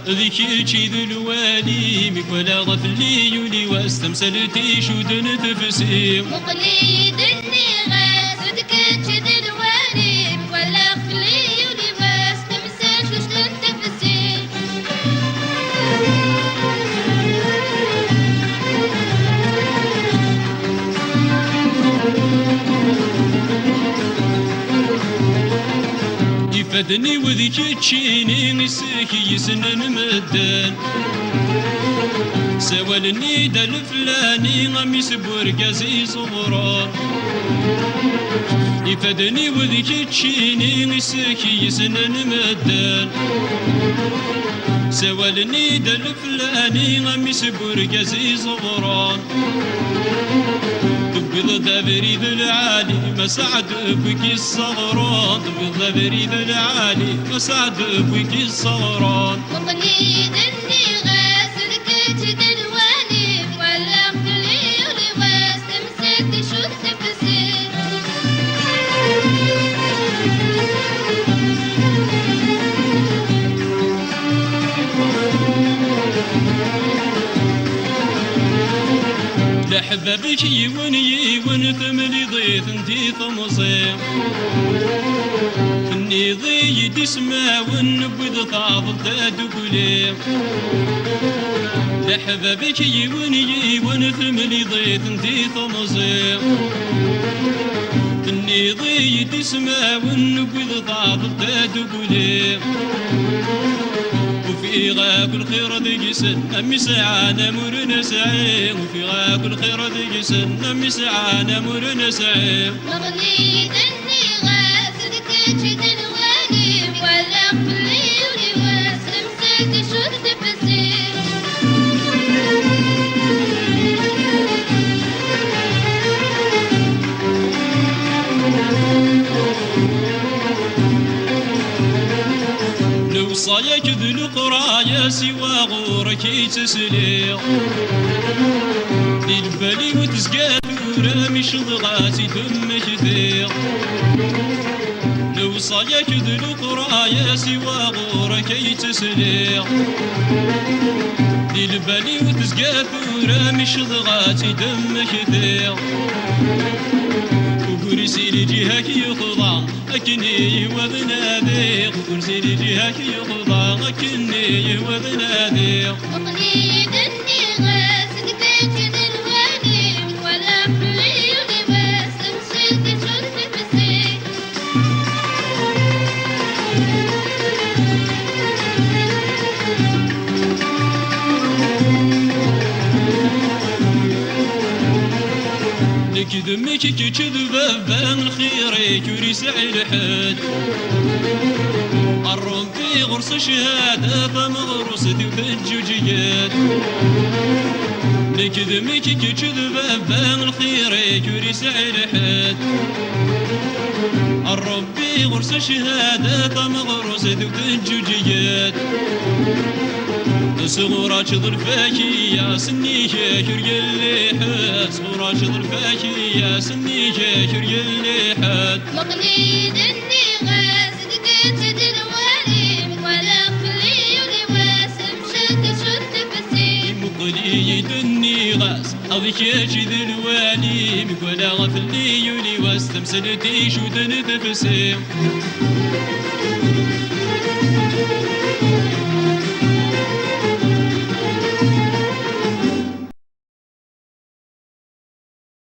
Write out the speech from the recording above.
ذيك تشيد الوالي مك ولا غفلي يولي واستمسلتي شودن تفسي مقليد النغاس ذيك تشيد الوالي مك ولا غفلي يولي واستمسل شودن تفسي يفدني وذيك تشيني نسكي يسنن مدن سوالني دا الفلاني غميس بورقازي صغران يفدني وذيك تشيني نسكي يسنن مدن سوالني دا الفلاني غميس بورقازي صغران تبيض بريد العالي مسعد بك الصغران تبيض بريد العالي مسعد بك الصغران مقليد النغاس ذيك تشيد الوالي ولا غفلي يولي واستمسك شود تفسي لحبابك يون يون ثملي ضيف انتي ثمصيم اني ضي تسمع ونبذ طاف تدقليم لحبابك يون يون ثملي ضيف انتي ثمصيم اني ضي تسمع ونبذ طاف تدقليم وفي غاب الخير ذيسن أمي سعانة مرنا سعيم وفي غاب الخير ذيسن أمي سعانة مرنا سعيم مقليد النغاس ذيك تشيد الوالي ولا غفلي يولي واستمسك شود تفسي لو صايك ذو القرايا سوى غورك تسليق للبالي وتسقى ثورة شضغاتي دمك ذيق لو صايك ذو القرايا سوى غورك تسليق للبالي وتسقى ثورة شضغاتي دمك ذيق وكرسي لجهك يخضع أكني وبناديق وكرسي لجهك يخضع أكني وبناديق مقليد النغاس ذيك تشيد الوالي ولا غفلي يولي واستمسك شود تفسي لك دمك كذب بان الخير كوريس الحد الروم في غرس شهادة مغروس في الجوجيات لك دمك كذب بان الخير كوريس الحد الروم في غرس شهادة مغروس في الجوجيات صغورا شضر فاكي يا سني شاكر يلي حد صغورا شضر فاكي يا سني شاكر يلي حد مقليد النغاس ذيك تشيد الوالي ولا غفلي يولي واستمسك شود تفسي مقليد النغاس هذيك يجد الوالي ولا غفلي يولي واستمسلتي شود تفسي